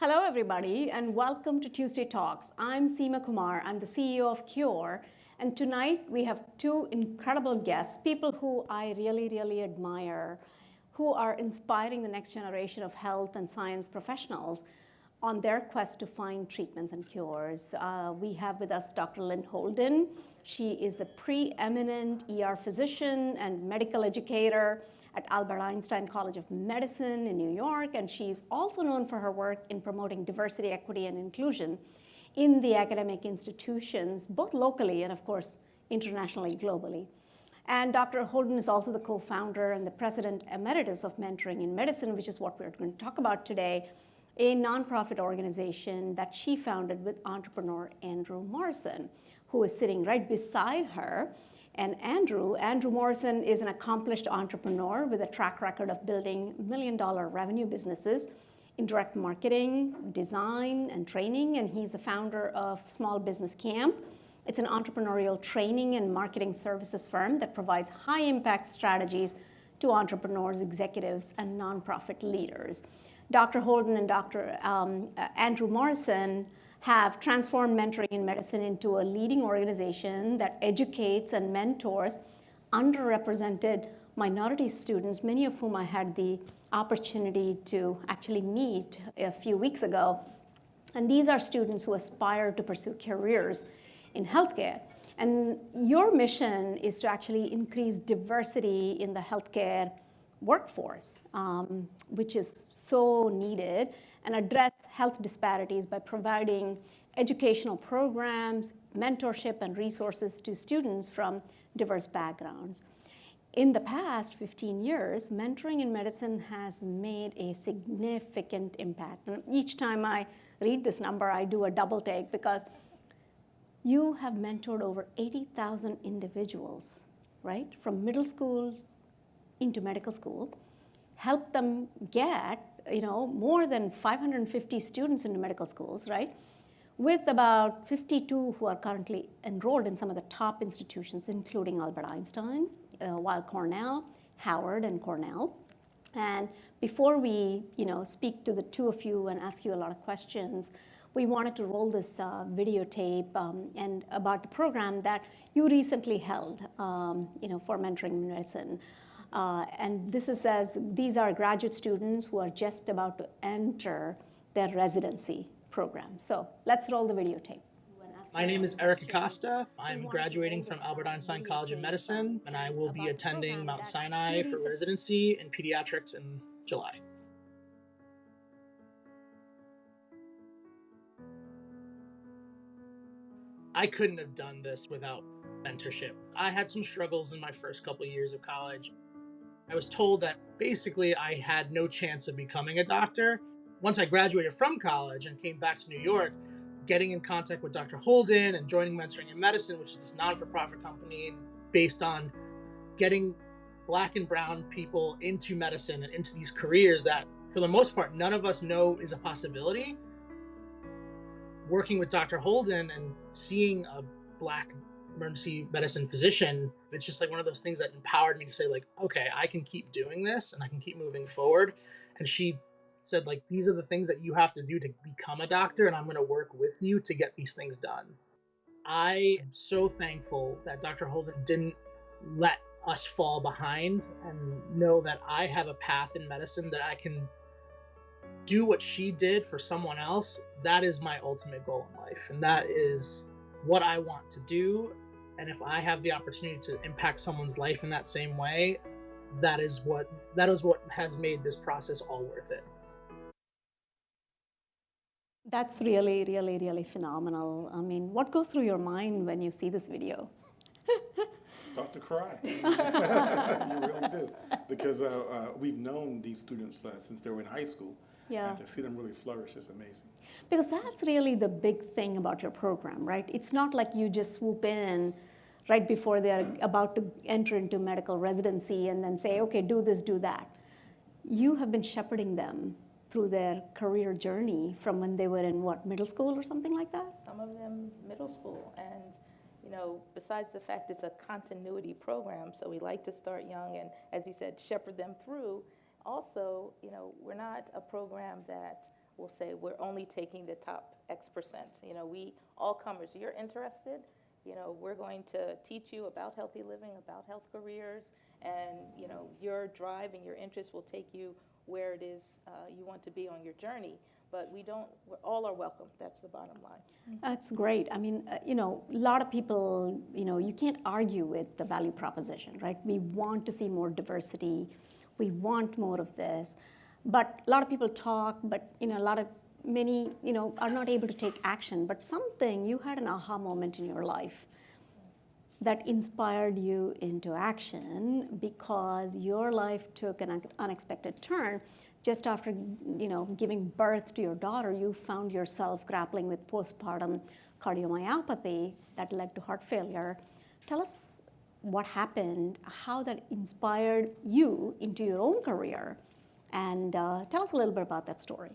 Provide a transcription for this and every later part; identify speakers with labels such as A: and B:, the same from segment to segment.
A: Hello, everybody, and welcome to Tuesday Talks. I'm Seema Kumar. I'm the CEO of Cure. And tonight we have two incredible guests, people who I really admire, who are inspiring the next generation of health and science professionals on their quest to find treatments and cures. We have with us Dr. Lynne Holden. She is a preeminent ER physician and medical educator at Albert Einstein College of Medicine in New York, and she's also known for her work in promoting diversity, equity, and inclusion in the academic institutions, both locally and, of course, internationally, globally. And Dr. Holden is also the co-founder and the president emeritus of Mentoring in Medicine, which is what we're going to talk about today, a nonprofit organization that she founded with entrepreneur Andrew Morrison, who is sitting right beside her. And Andrew Morrison is an accomplished entrepreneur with a track record of building million-dollar revenue businesses in direct marketing, design, and training. And he's the founder of Small Business Camp. It's an entrepreneurial training and marketing services firm that provides high-impact strategies to entrepreneurs, executives, and nonprofit leaders. Dr. Holden and Dr. Andrew Morrison have transformed Mentoring in Medicine into a leading organization that educates and mentors underrepresented minority students, many of whom I had the opportunity to actually meet a few weeks ago. And these are students who aspire to pursue careers in healthcare. And your mission is to actually increase diversity in the healthcare workforce, which is so needed, and address health disparities by providing educational programs, mentorship, and resources to students from diverse backgrounds. In the past 15 years, Mentoring in Medicine has made a significant impact. And each time I read this number, I do a double take, because you have mentored over 80,000 individuals, right? From middle school into medical school, helped them get more than 550 students into medical schools, right? With about 52 who are currently enrolled in some of the top institutions, including Albert Einstein, Weill Cornell, Howard, and Cornell. And before we speak to the two of you and ask you a lot of questions, we wanted to roll this videotape and about the program that you recently held for Mentoring in Medicine. And these are graduate students who are just about to enter their residency program. So let's roll the videotape.
B: My name is Eric Acosta. I'm graduating from Albert Einstein College of Medicine, and I will be attending Mount Sinai for residency in pediatrics in July. I couldn't have done this without mentorship. I had some struggles in my first couple of years of college. I was told that basically I had no chance of becoming a doctor. Once I graduated from college and came back to New York, getting in contact with Dr. Holden and joining Mentoring in Medicine, which is this non-for-profit company based on getting Black and brown people into medicine and into these careers that, for the most part, none of us know is a possibility. Working with Dr. Holden and seeing a Black emergency medicine physician, it's just like one of those things that empowered me to say, like, okay, I can keep doing this and I can keep moving forward. And she said, like, these are the things that you have to do to become a doctor, and I'm going to work with you to get these things done. I am so thankful that Dr. Holden didn't let us fall behind and know that I have a path in medicine that I can do what she did for someone else. That is my ultimate goal in life, and that is what I want to do. And if I have the opportunity to impact someone's life in that same way, that is what has made this process all worth it.
A: That's really phenomenal. I mean, what goes through your mind when you see this video?
C: Start to cry. You really do. Because we've known these students since they were in high school.
A: Yeah.
C: And to see them really flourish is amazing.
A: Because that's really the big thing about your program, right? It's not like you just swoop in right before they're about to enter into medical residency and then say, okay, do this, do that. You have been shepherding them through their career journey from when they were in middle school or something like that?
D: Some of them middle school. And besides the fact it's a continuity program, so we like to start young and, as you said, shepherd them through. Also, we're not a program that we'll say we're only taking the top X%. You know, we, all comers, you're interested, you know, we're going to teach you about healthy living, about health careers, and, you know, your drive and your interest will take you where it is you want to be on your journey. But all are welcome. That's the bottom line.
A: That's great. I mean, you know, a lot of people, you know, you can't argue with the value proposition, right? We want to see more diversity. We want more of this. But a lot of people talk, but, you know, many, you know, are not able to take action. But you had an aha moment in your life that inspired you into action because your life took an unexpected turn. Just after, you know, giving birth to your daughter, you found yourself grappling with postpartum cardiomyopathy that led to heart failure. Tell us what happened, how that inspired you into your own career, and tell us a little bit about that story.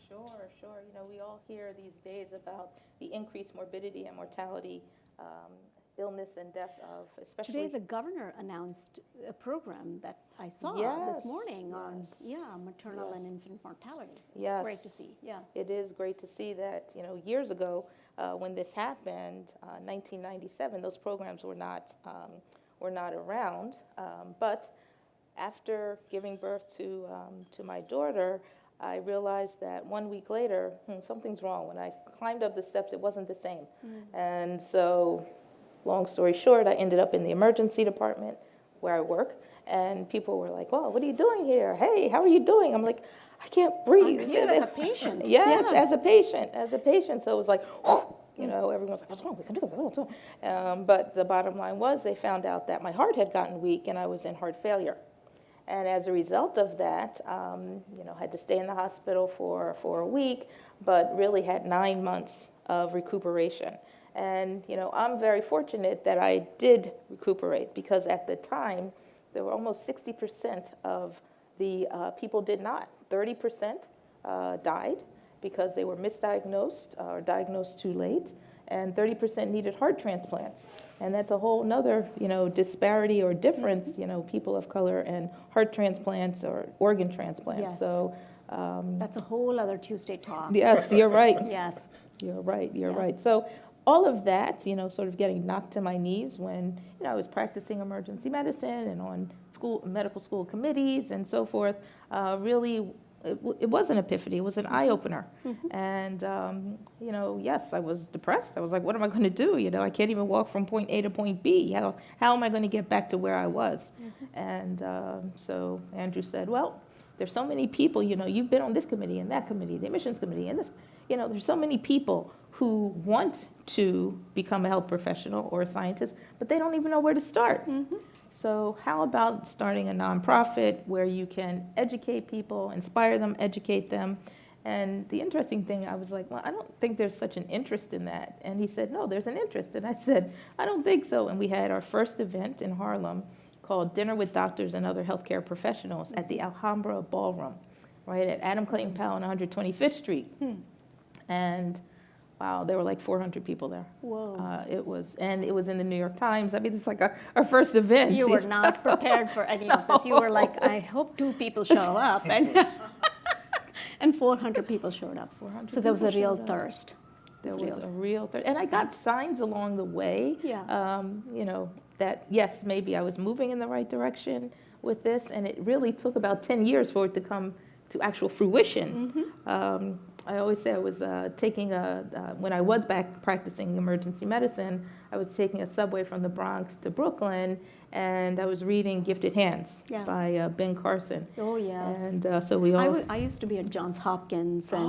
D: Sure. You know, we all hear these days about the increased morbidity and mortality, illness and death of, especially...
A: Today the governor announced a program that I saw this morning on maternal and infant mortality. It's great to see. Yeah,
D: it is great to see that. You know, years ago when this happened, 1997, those programs were not around. But after giving birth to my daughter, I realized that 1 week later, something's wrong. When I climbed up the steps, it wasn't the same, and so. Long story short, I ended up in the emergency department where I work, and people were like, "Oh, what are you doing here? Hey, how are you doing?" I'm like, "I can't breathe."
A: I'm here as a patient.
D: Yes, as a patient. So it was like, you know, everyone's like, "What's wrong? We can do it." What's wrong? But the bottom line was they found out that my heart had gotten weak and I was in heart failure. And as a result of that, you know, had to stay in the hospital for a week, but really had 9 months of recuperation. And, you know, I'm very fortunate that I did recuperate because at the time, there were almost 60% of the people did not. 30% died because they were misdiagnosed or diagnosed too late, and 30% needed heart transplants. And that's a whole nother, you know, disparity or difference, you know, people of color and heart transplants or organ transplants.
A: Yes.
D: So
A: that's a whole other Tuesday talk.
D: Yes, you're right.
A: Yes.
D: You're right. So all of that, you know, sort of getting knocked to my knees when, you know, I was practicing emergency medicine and on medical school committees and so forth, really, it was an epiphany. It was an eye-opener. And, you know, yes, I was depressed. I was like, what am I going to do? You know, I can't even walk from point A to point B. How am I going to get back to where I was? And so Andrew said, well, there's so many people, you know, you've been on this committee and that committee, the admissions committee and this, you know, there's so many people who want to become a health professional or a scientist, but they don't even know where to start. So how about starting a nonprofit where you can educate people, inspire them, educate them? And the interesting thing, I was like, well, I don't think there's such an interest in that. And he said, no, there's an interest. And I said, I don't think so. And we had our first event in Harlem called Dinner with Doctors and Other Healthcare Professionals at the Alhambra Ballroom, right at Adam Clayton Powell on 125th Street. And wow, there were like 400 people there.
A: Whoa.
D: It was in the New York Times. I mean, it's like our first event.
A: You were not prepared for any of this. You were like, I hope 2 people show up. And 400 people showed up. So there was a real thirst.
D: There was a real thirst. And I got signs along the way, you know, that yes, maybe I was moving in the right direction with this. And it really took about 10 years for it to come to actual fruition. I always say I was when I was back practicing emergency medicine, I was taking a subway from the Bronx to Brooklyn, and I was reading Gifted Hands by Ben Carson.
A: Oh, yes.
D: And so we all...
A: I used to be at Johns Hopkins. And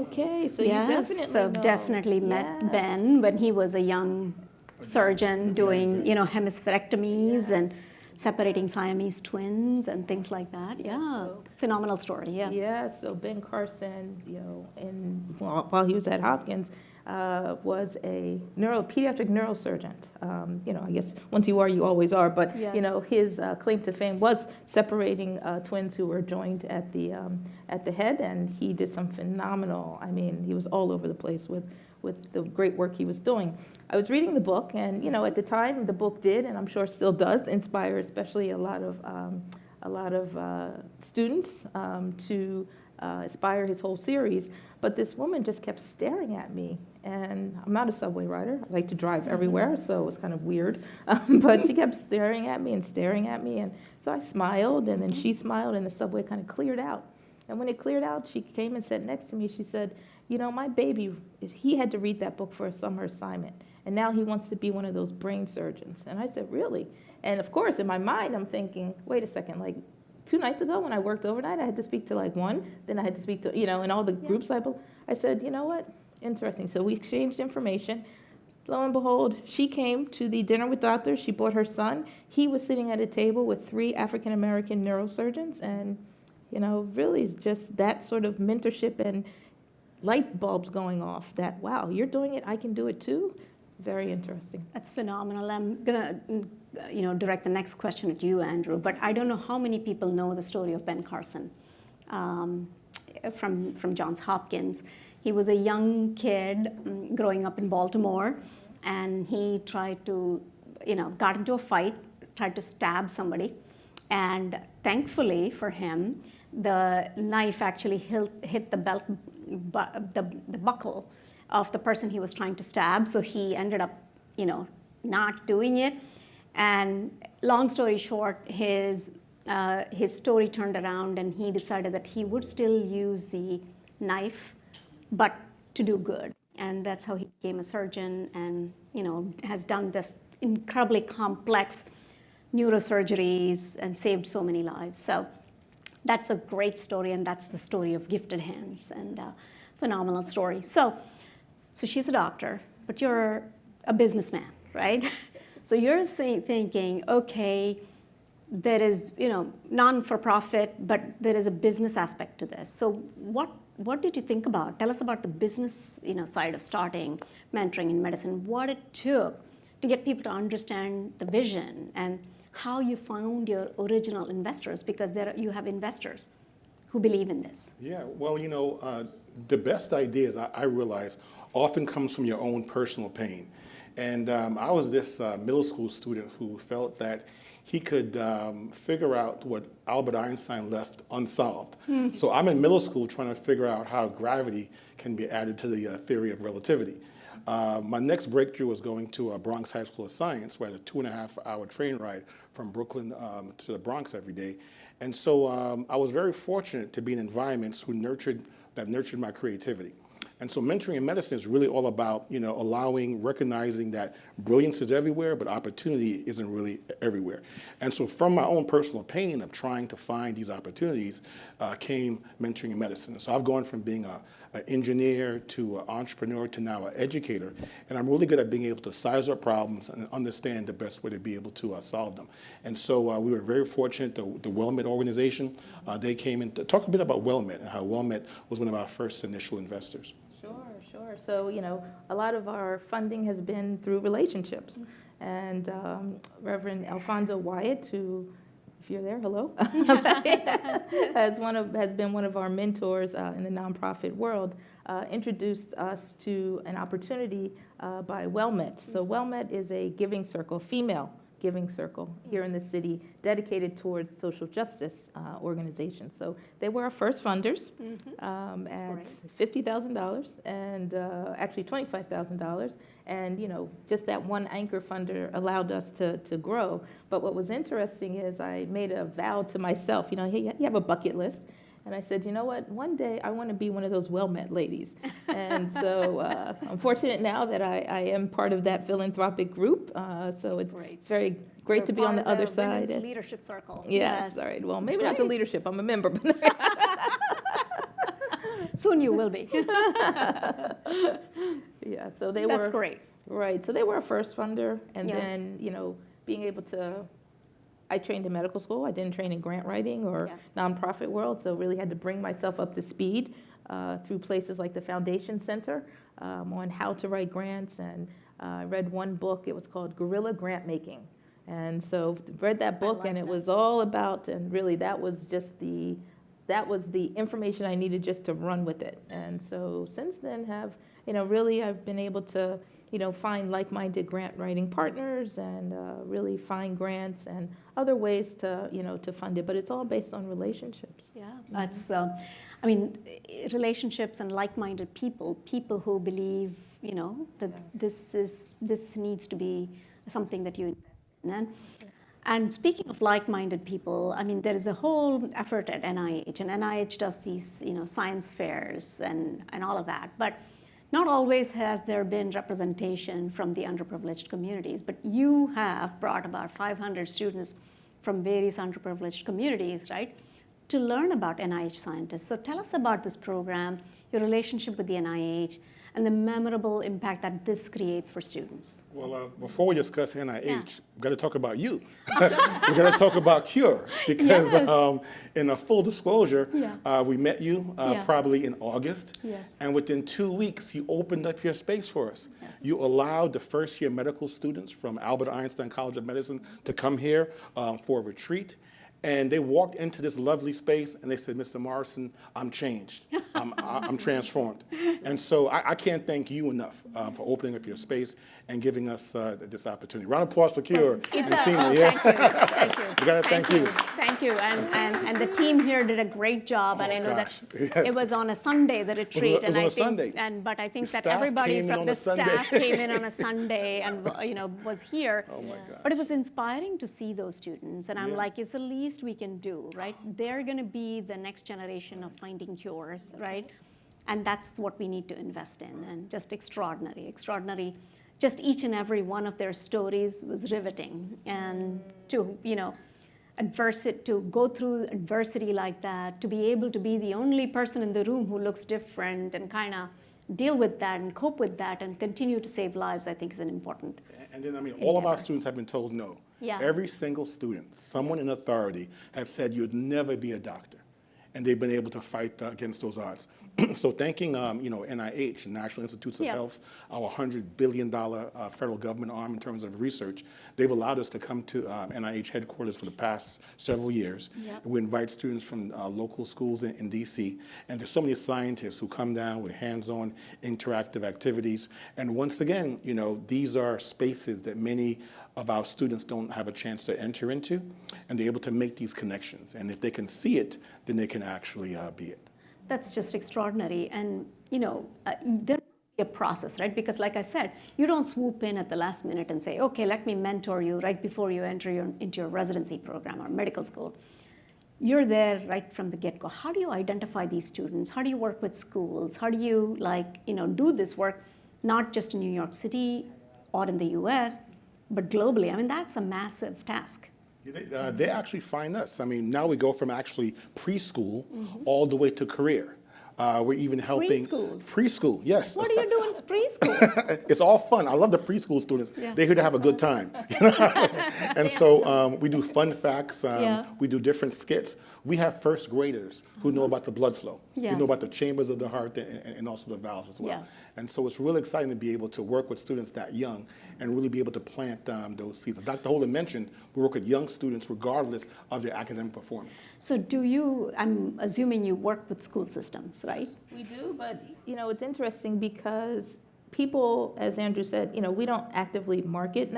D: okay. So
A: yes,
D: you definitely
A: so
D: know.
A: Definitely met Ben when he was a young surgeon doing, you know, hemispherectomies and separating Siamese twins and things like that. Phenomenal story.
D: Yeah, so Ben Carson, you know, while he was at Hopkins, was a pediatric neurosurgeon. You know, I guess once you are, you always are. But you know, his claim to fame was separating twins who were joined at the head, and he did some phenomenal. I mean, he was all over the place with the great work he was doing. I was reading the book, and you know, at the time, the book did, and I'm sure still does, inspire especially a lot of students to Aspire, his whole series. But this woman just kept staring at me. And I'm not a subway rider. I like to drive everywhere, so it was kind of weird. But she kept staring at me and staring at me. And so I smiled, and then she smiled, and the subway kind of cleared out. And when it cleared out, she came and sat next to me. She said, you know, my baby, he had to read that book for a summer assignment. And now he wants to be one of those brain surgeons. And I said, really? And of course, in my mind, I'm thinking, wait a second, like 2 nights ago when I worked overnight, I had to speak to like one, then I had to speak to, you know, and all the groups I said, you know what? Interesting. So we exchanged information. Lo and behold, she came to the dinner with doctors. She brought her son. He was sitting at a table with 3 African-American neurosurgeons. And, you know, really it's just that sort of mentorship and light bulbs going off that, wow, you're doing it, I can do it too. Very interesting.
A: That's phenomenal. I'm gonna, direct the next question at you, Andrew. But I don't know how many people know the story of Ben Carson from Johns Hopkins. He was a young kid growing up in Baltimore, and he tried to, got into a fight, tried to stab somebody, and thankfully for him, the knife actually hit the belt, the buckle of the person he was trying to stab. So he ended up, not doing it. And long story short, his story turned around, and he decided that he would still use the knife, but to do good. And that's how he became a surgeon, and has done this incredibly complex neurosurgeries and saved so many lives. So that's a great story, and that's the story of Gifted Hands, and phenomenal story. So she's a doctor, but you're a businessman, right? So you're thinking, okay, there is, non-for-profit, but there is a business aspect to this. So what did you think about? Tell us about the business, side of starting mentoring in medicine, what it took to get people to understand the vision, and how you found your original investors, because you have investors who believe in this.
C: Yeah, well, the best ideas, I realize, often comes from your own personal pain. And I was this middle school student who felt that he could figure out what Albert Einstein left unsolved. So I'm in middle school trying to figure out how gravity can be added to the theory of relativity. My next breakthrough was going to Bronx High School of Science, where I had a 2.5-hour train ride from Brooklyn to the Bronx every day. And so I was very fortunate to be in environments that nurtured my creativity. And so mentoring in medicine is really all about, recognizing that brilliance is everywhere, but opportunity isn't really everywhere. And so from my own personal pain of trying to find these opportunities came mentoring in medicine. And so I've gone from being an engineer to an entrepreneur to now an educator. And I'm really good at being able to size up problems and understand the best way to be able to solve them. And so we were very fortunate, the WellMed organization, they came in to talk a bit about WellMed and how WellMed was one of our first initial investors.
D: Sure. So, a lot of our funding has been through relationships. And Reverend Alfonso Wyatt, who, if you're there, hello, has been one of our mentors in the nonprofit world, introduced us to an opportunity by WellMed. So WellMed is a giving circle, female giving circle here in the city, dedicated towards social justice organizations. So they were our first funders at $50,000 and actually $25,000. And just that one anchor funder allowed us to grow. But what was interesting is I made a vow to myself. You have a bucket list. And I said, you know what, one day I want to be one of those well-met ladies. And so I'm fortunate now that I am part of that philanthropic group. So it's very great
A: You're
D: to be on the other side.
A: Leadership circle.
D: Yes, all right. Well, maybe not the leadership. I'm a member.
A: Soon you will be.
D: Yeah, so
A: That's great.
D: Right, so they were a first funder. And then, being able to, I trained in medical school. I didn't train in grant writing or nonprofit world, so really had to bring myself up to speed through places like the Foundation Center on how to write grants. And I read one book. It was called Guerrilla Grant Making. And so read that book, and it was all about, and really that was just the that was the information I needed just to run with it. And so since then really I've been able to, find like-minded grant writing partners and really find grants and other ways to, to fund it. But it's all based on relationships.
A: Yeah, that's, relationships and like-minded people who believe, that this needs to be something that you invest in. And speaking of like-minded people, there is a whole effort at NIH, and NIH does these, science fairs and all of that. But not always has there been representation from the underprivileged communities. But you have brought about 500 students from various underprivileged communities, right, to learn about NIH scientists. So tell us about this program, your relationship with the NIH, and the memorable impact that this creates for students.
C: Well, before we discuss NIH, we've got to talk about you. We've got to talk about CURE, because
A: Yes.
C: In a full disclosure, we met you probably in August,
A: Yes.
C: and within 2 weeks, you opened up your space for us.
A: Yes.
C: You allowed the first-year medical students from Albert Einstein College of Medicine to come here for a retreat. And they walked into this lovely space and they said, Mr. Morrison, I'm changed. I'm transformed. And so I can't thank you enough for opening up your space and giving us this opportunity. Round of applause for CURE.
A: Thank
C: and Seema,
A: you. Thank you.
C: We gotta thank you.
A: Thank you. And the team here did a great job. And I know
C: gosh.
A: that it was on a Sunday, the retreat.
C: It was on a Sunday.
A: But I think
C: The
A: that
C: staff
A: everybody
C: came in
A: from
C: on
A: the
C: a Sunday.
A: staff came in on a Sunday and was here.
C: Oh my gosh.
A: But it was inspiring to see those students. And I'm
C: Yeah.
A: like, it's the least we can do, right? They're going to be the next generation of finding cures, right? And that's what we need to invest in. And just extraordinary. Just each and every one of their stories was riveting. And to, to go through adversity like that, to be able to be the only person in the room who looks different and kind of deal with that and cope with that and continue to save lives, I think is an important.
C: And then, all of our students have been told no.
A: Yeah.
C: Every single student, someone in authority, have said you'd never be a doctor. And they've been able to fight against those odds. So thanking, NIH, the National Institutes of
A: Yeah.
C: Health, our $100 billion federal government arm in terms of research, they've allowed us to come to NIH headquarters for the past several years.
A: Yeah.
C: We invite students from local schools in DC, and there's so many scientists who come down with hands-on interactive activities. And once again, these are spaces that many of our students don't have a chance to enter into, and they're able to make these connections. And if they can see it, then they can actually be it.
A: That's just extraordinary. And, there must be a process, right? Because like I said, you don't swoop in at the last minute and say, okay, let me mentor you right before you enter into your residency program or medical school. You're there right from the get-go. How do you identify these students? How do you work with schools? How do you do this work, not just in New York City or in the US, but globally? That's a massive task.
C: They actually find us. Now we go from actually preschool all the way to career. We're even helping preschool. Yes.
A: What do you do in preschool?
C: It's all fun. I love the preschool students.
A: Yeah.
C: They're here to have a good time. And so we do fun facts. We do different skits. We have first graders who know about the blood flow.
A: Yes.
C: They know about the chambers of the heart and also the valves as well.
A: Yeah.
C: And so it's really exciting to be able to work with students that young and really be able to plant those seeds. Dr. Holden mentioned we work with young students regardless of their academic performance.
A: So I'm assuming you work with school systems, right?
D: We do, but it's interesting because people, as Andrew said, we don't actively market.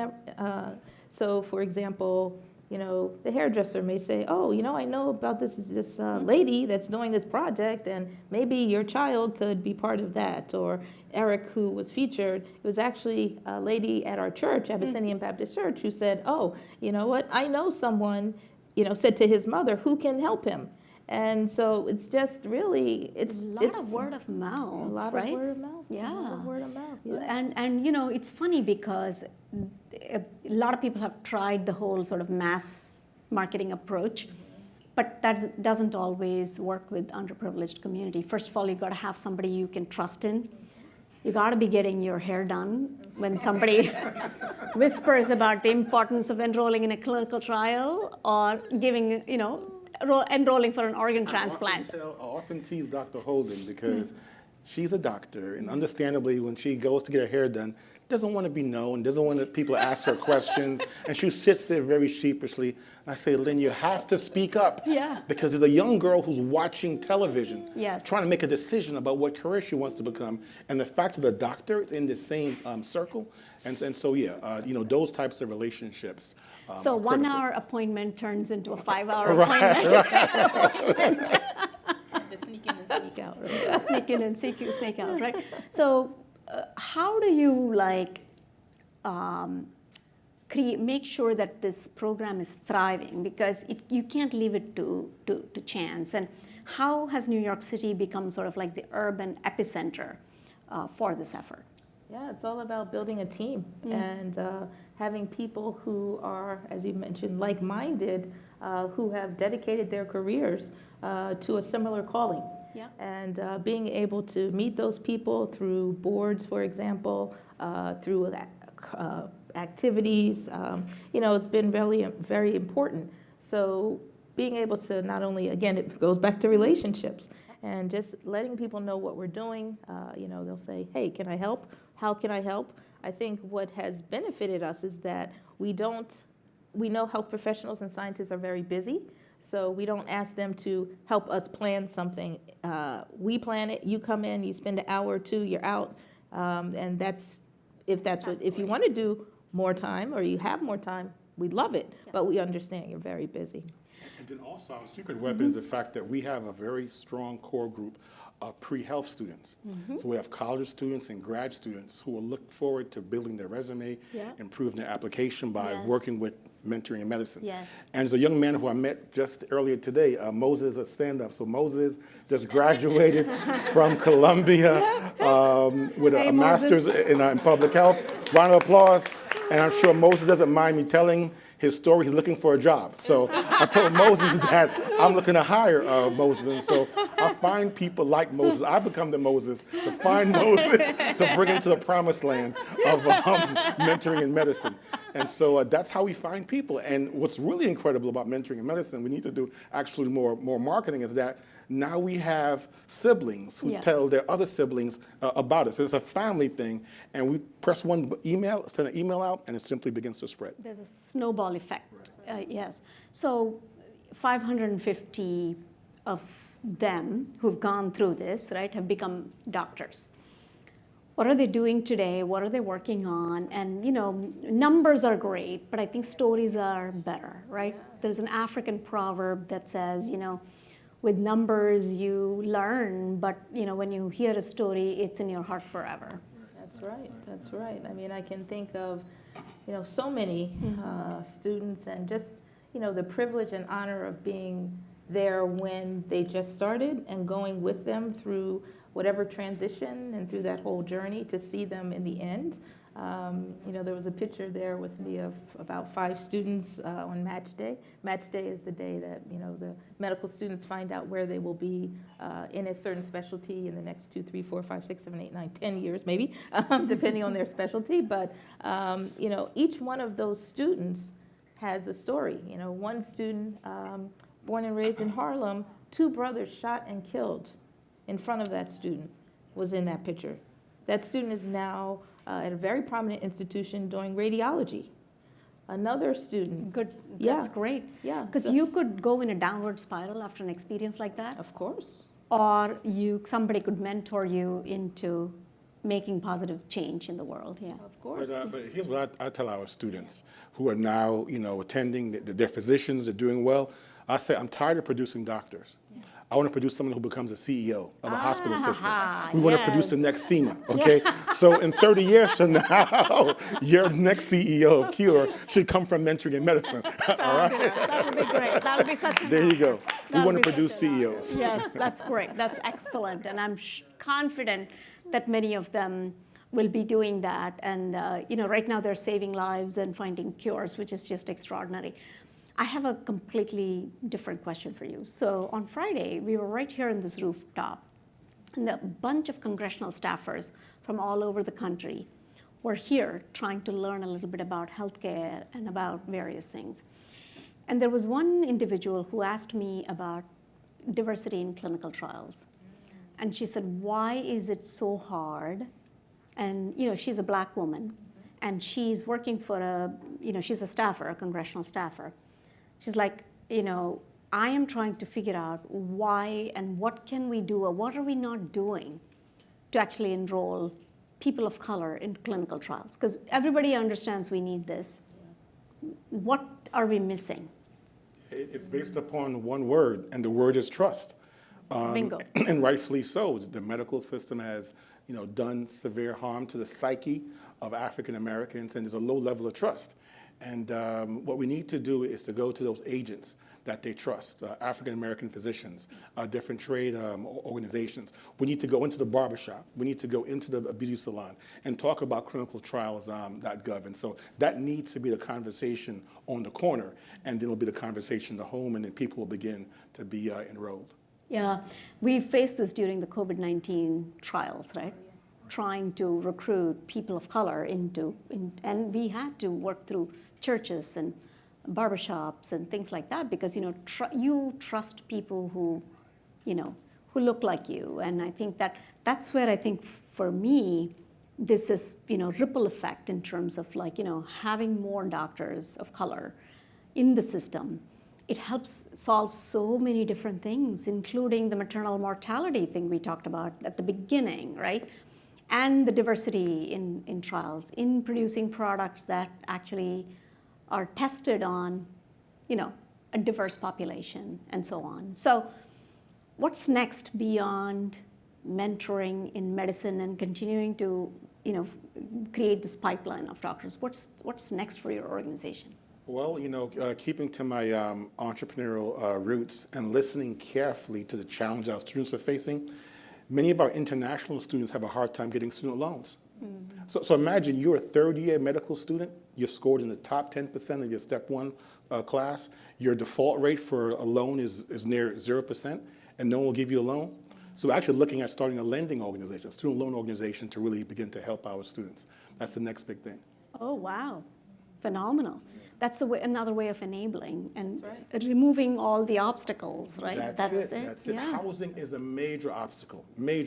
D: So, for example, the hairdresser may say, oh, I know about this lady that's doing this project, and maybe your child could be part of that. Or Eric, who was featured, it was actually a lady at our church, Abyssinian Baptist Church, who said, oh, you know what, I know someone, said to his mother, who can help him. And so it's just really, it's
A: a lot of word of mouth,
D: a lot
A: right?
D: of word of mouth.
A: Yeah.
D: A lot of word of mouth, yes.
A: And it's funny because a lot of people have tried the whole sort of mass marketing approach, but that doesn't always work with underprivileged community. First of all, you got to have somebody you can trust in. You got to be getting your hair done when somebody whispers about the importance of enrolling in a clinical trial or giving, enrolling for an organ transplant.
C: I often tease Dr. Holden because she's a doctor, and understandably, when she goes to get her hair done, doesn't want to be known, doesn't want people to ask her questions, and she sits there very sheepishly. And I say, Lynn, you have to speak up.
A: Yeah.
C: Because there's a young girl who's watching television,
A: Yes.
C: trying to make a decision about what career she wants to become. And the fact that the doctor is in the same circle, and so, yeah, those types of relationships.
A: So
C: are
A: 1
C: critical.
A: hour appointment turns into a 5-hour appointment.
D: Just sneak in and sneak out. Right?
A: Sneak in and sneak out, right? So how do you make sure that this program is thriving? Because you can't leave it to chance. And how has New York City become sort of like the urban epicenter for this effort?
D: Yeah, it's all about building a team and having people who are, as you mentioned, like-minded, who have dedicated their careers to a similar calling.
A: Yeah.
D: And being able to meet those people through boards, for example, through activities, it's been really very important. So being able to not only, again, it goes back to relationships, and just letting people know what we're doing. They'll say, hey, can I help? How can I help? I think what has benefited us is that we know health professionals and scientists are very busy, so we don't ask them to help us plan something. We plan it, you come in, you spend an hour or two, you're out, and if you want to do more time or you have more time, we'd love it, but we understand you're very busy.
C: And then also our secret weapon is the fact that we have a very strong core group of pre-health students. So we have college students and grad students who will look forward to building their resume,
A: Yeah.
C: improving their application by
A: Yes.
C: working with mentoring in medicine.
A: Yes.
C: And there's a young man who I met just earlier today, Moses, a stand-up. So Moses just graduated from Columbia with
A: Hey,
C: a
A: Moses.
C: master's in public health. Round of applause. And I'm sure Moses doesn't mind me telling his story. He's looking for a job. So I told Moses that I'm looking to hire Moses. And so I find people like Moses. I become the Moses to find Moses to bring him to the promised land of mentoring in medicine. And so that's how we find people. And what's really incredible about mentoring in medicine, we need to do actually more marketing, is that now we have siblings who
A: Yeah.
C: tell their other siblings about us. It's a family thing, and we press one email, send an email out, and it simply begins to spread.
A: There's a snowball effect. Yes. So 550 of them who've gone through this, right, have become doctors. What are they doing today? What are they working on? And numbers are great, but I think stories are better, right? There's an African proverb that says, with numbers you learn, but when you hear a story, it's in your heart forever.
D: That's right. That's right. I mean, I can think of, so many students, and just, the privilege and honor of being there when they just started and going with them through whatever transition and through that whole journey to see them in the end. There was a picture there with me of about 5 students on match day. Match day is the day that, the medical students find out where they will be in a certain specialty in the next 2, 3, 4, 5, 6, 7, 8, 9, 10 years maybe, depending on their specialty. But, each one of those students has a story. One student, born and raised in Harlem, 2 brothers shot and killed in front of that student was in that picture. That student is now at a very prominent institution doing radiology. Another student.
A: Good.
D: Yeah.
A: That's great.
D: Yeah.
A: Because you could go in a downward spiral after an experience like that,
D: Of course.
A: or somebody could mentor you into making positive change in the world. Yeah.
D: Of course.
C: But here's what I tell our students who are now, attending, they're physicians, they're doing well. I say, I'm tired of producing doctors. I want to produce someone who becomes a CEO of a hospital system. We want to produce the
A: yes.
C: next SEMA, okay? So in 30 years from now, your next CEO of Cure should come from mentoring in medicine, all right?
A: That would be great. That would be such a
C: There you go. We
A: That'll
C: want to
A: be
C: produce
A: such a-
C: CEOs.
A: Yes, that's great. That's excellent. And I'm confident that many of them will be doing that. And, right now they're saving lives and finding cures, which is just extraordinary. I have a completely different question for you. So on Friday, we were right here in this rooftop, and a bunch of congressional staffers from all over the country were here trying to learn a little bit about healthcare and about various things. And there was one individual who asked me about diversity in clinical trials. And she said, why is it so hard? And, she's a Black woman, and she's working for she's a staffer, a congressional staffer. She's like, I am trying to figure out why and what can we do or what are we not doing to actually enroll people of color in clinical trials? Because everybody understands we need this. What are we missing?
C: It's based upon one word, and the word is trust.
A: Bingo.
C: And rightfully so. The medical system has, done severe harm to the psyche of African Americans, and there's a low level of trust. And what we need to do is to go to those agents that they trust, African American physicians, different trade organizations. We need to go into the barbershop. We need to go into the beauty salon and talk about clinicaltrials.gov. And so that needs to be the conversation on the corner, and then it'll be the conversation in the home, and then people will begin to be enrolled.
A: Yeah, we faced this during the COVID-19 trials, right? Oh, yes. Trying to recruit people of color and we had to work through churches and barbershops and things like that because, you trust people who look like you. And I think that's where I think for me, this is, ripple effect in terms of having more doctors of color in the system. It helps solve so many different things, including the maternal mortality thing we talked about at the beginning, right? And the diversity in trials, in producing products that actually are tested on, a diverse population and so on. So what's next beyond mentoring in medicine and continuing to, create this pipeline of doctors? What's next for your organization?
C: Well, keeping to my entrepreneurial roots and listening carefully to the challenge our students are facing, many of our international students have a hard time getting student loans. Mm-hmm. So imagine you're a third-year medical student, you've scored in the top 10% of your step one class, your default rate for a loan is near 0%, and no one will give you a loan. So we're actually looking at starting a lending organization, a student loan organization, to really begin to help our students. That's the next big thing.
A: Oh, wow. Phenomenal. That's another way of enabling and
D: removing
A: all the obstacles, right?
C: That's it.
A: Yeah.
C: Housing is a major obstacle. Many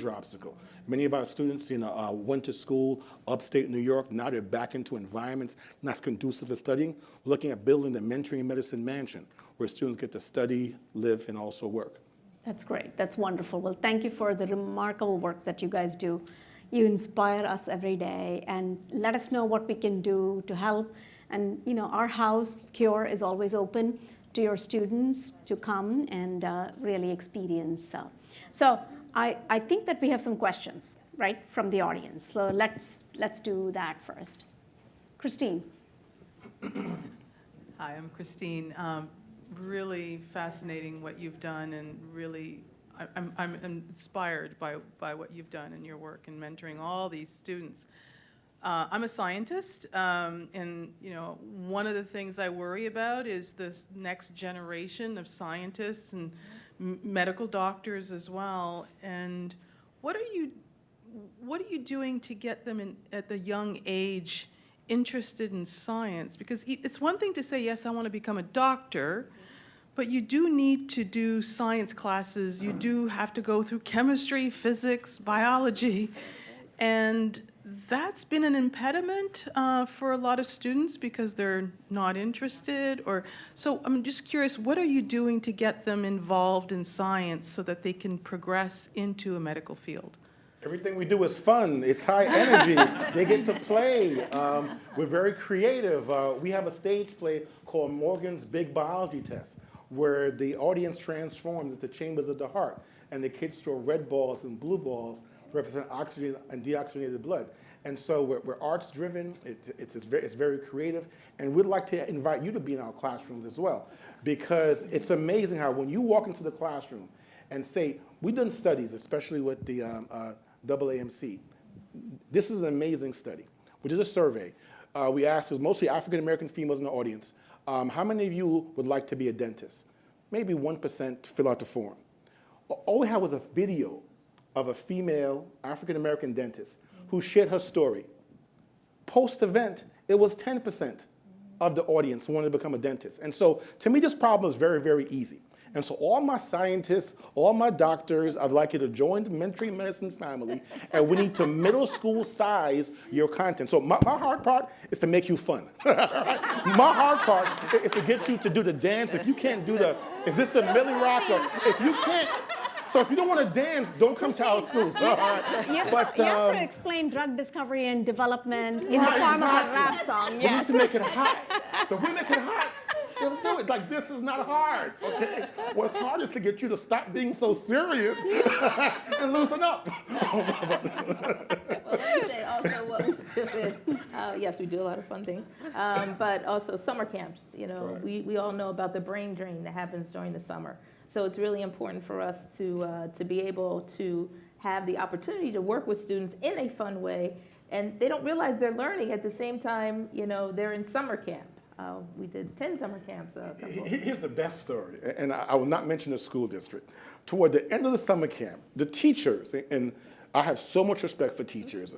C: of our students, went to school upstate New York. Now they're back into environments not conducive to studying. We're looking at building the Mentoring Medicine Mansion, where students get to study, live, and also work.
A: That's great. That's wonderful. Well, thank you for the remarkable work that you guys do. You inspire us every day, and let us know what we can do to help. And our house, Cure, is always open to your students to come and really experience. So I think that we have some questions, right, from the audience. So let's do that first. Christine.
E: Hi, I'm Christine. Really fascinating what you've done, and really I'm inspired by what you've done in your work in mentoring all these students. I'm a scientist, and one of the things I worry about is this next generation of scientists and medical doctors as well. And what are you doing to get them at the young age interested in science? Because it's one thing to say, yes, I want to become a doctor, but you do need to do science classes. You do have to go through chemistry, physics, biology, and that's been an impediment for a lot of students because they're not interested. So I'm just curious, what are you doing to get them involved in science so that they can progress into a medical field?
C: Everything we do is fun. It's high energy. They get to play. We're very creative. We have a stage play called Morgan's Big Biology Test, where the audience transforms into chambers of the heart, and the kids throw red balls and blue balls to represent oxygen and deoxygenated blood. And so we're arts driven, it's very creative, and we'd like to invite you to be in our classrooms as well, because it's amazing how when you walk into the classroom and say, we've done studies, especially with the AAMC. This is an amazing study. We did a survey. We asked, it was mostly African-American females in the audience, how many of you would like to be a dentist? Maybe 1% fill out the form. All we had was a video of a female African-American dentist who shared her story. Post-event, it was 10% of the audience wanted to become a dentist. And so, to me, this problem is very, very easy. And so all my scientists, all my doctors, I'd like you to join the mentoring medicine family, and we need to middle school size your content. So my hard part is to make you fun. My hard part is to get you to do the dance. If you can't do is this the Millie Rock? Or if you can't, so if you don't want to dance, don't come to our schools. All right.
A: You have to explain drug discovery and development in the form of a rap song.
C: We need to make it hot. So if we make it hot, they'll do it. Like, this is not hard, okay? What's hard is to get you to stop being so serious and loosen up.
D: Well, let me say also what we do is, yes, we do a lot of fun things, but also summer camps. You know,
C: Right.
D: we all know about the brain drain that happens during the summer. So it's really important for us to be able to have the opportunity to work with students in a fun way, and they don't realize they're learning at the same time, you know, they're in summer camp. We did 10 summer camps.
C: Here's the best story, and I will not mention the school district. Toward the end of the summer camp, the teachers, and I have so much respect for teachers.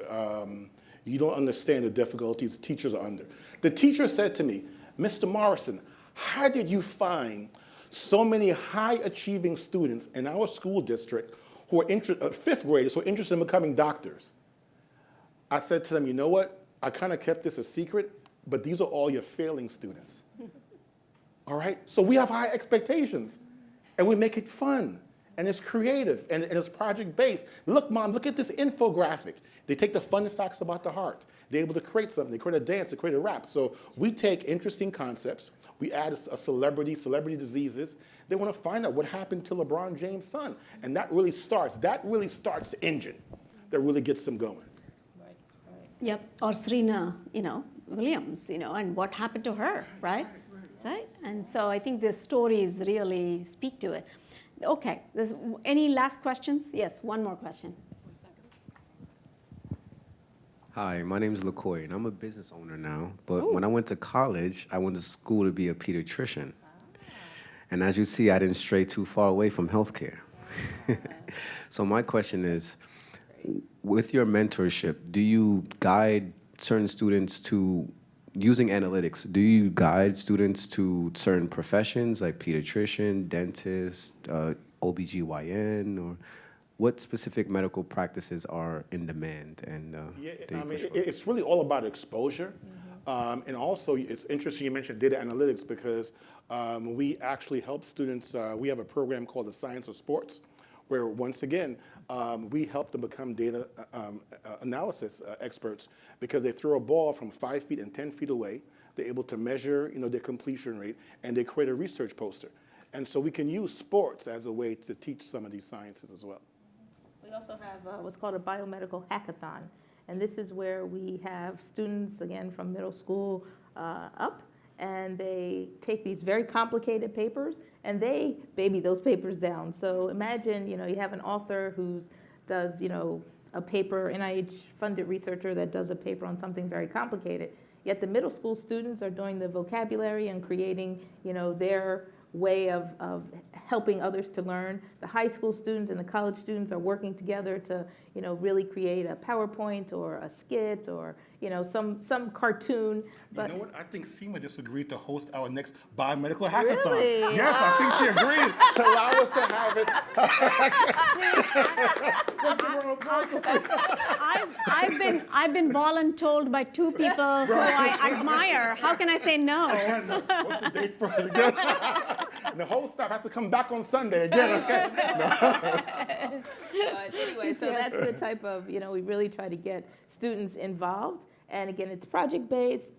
C: You don't understand the difficulties teachers are under. The teacher said to me, Mr. Morrison, how did you find so many high-achieving students in our school district who are fifth graders who are interested in becoming doctors? I said to them, you know what? I kind of kept this a secret, but these are all your failing students. All right? So we have high expectations, and we make it fun, and it's creative, and it's project-based. Look, Mom, look at this infographic. They take the fun facts about the heart. They're able to create something. They create a dance. They create a rap. So we take interesting concepts. We add a celebrity diseases. They want to find out what happened to LeBron James' son. And that really starts the engine that really gets them going.
D: Right.
A: Yep, or Serena, Williams, and what happened to her, right? Right? And so I think the stories really speak to it. Okay, any last questions? Yes, one more question.
F: Hi, my name is LaCoy, and I'm a business owner now. But when I went to college, I went to school to be a pediatrician. And as you see, I didn't stray too far away from healthcare. So my question is, with your mentorship, do you guide certain students to using analytics? Do you guide students to certain professions like pediatrician, dentist, OBGYN, or what specific medical practices are in demand? And
C: it's really all about exposure. And also, it's interesting you mentioned data analytics because we actually help students. We have a program called the Science of Sports, where once again, we help them become data analysis experts because they throw a ball from 5 feet and 10 feet away. They're able to measure, their completion rate, and they create a research poster. And so we can use sports as a way to teach some of these sciences as well.
D: We also have what's called a biomedical hackathon. And this is where we have students, again, from middle school up, and they take these very complicated papers, and they baby those papers down. So imagine, you have an author who does, a paper, NIH-funded researcher that does a paper on something very complicated, yet the middle school students are doing the vocabulary and creating, their way of helping others to learn. The high school students and the college students are working together to, really create a PowerPoint or a skit or, some cartoon. But
C: you know what? I think Seema just agreed to host our next biomedical hackathon.
D: Really?
C: Yes, I think she agreed to allow us to have it. Let's give her an applause.
A: I've been voluntold by two people who I admire. How can I say no?
C: What's the date for it again? The whole staff has to come back on Sunday again, okay?
D: But anyway, so that's the type of, we really try to get students involved. And again, it's project-based.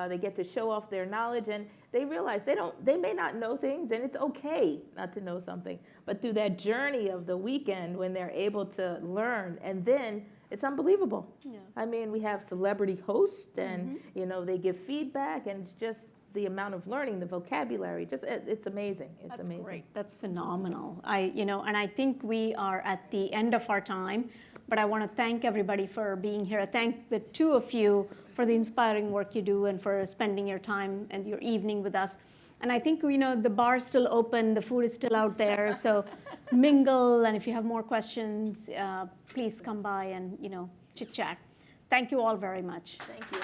D: They get to show off their knowledge, and they realize they may not know things, and it's okay not to know something. But through that journey of the weekend, when they're able to learn, and then it's unbelievable. Yeah. I mean, we have celebrity hosts, and they give feedback, and it's just the amount of learning, the vocabulary, it's amazing. It's amazing. That's
A: great. That's phenomenal. And I think we are at the end of our time, but I want to thank everybody for being here. Thank the two of you for the inspiring work you do and for spending your time and your evening with us. And I think, the bar's still open, the food is still out there, so mingle, and if you have more questions, please come by and, chit-chat. Thank you all very much.
D: Thank you.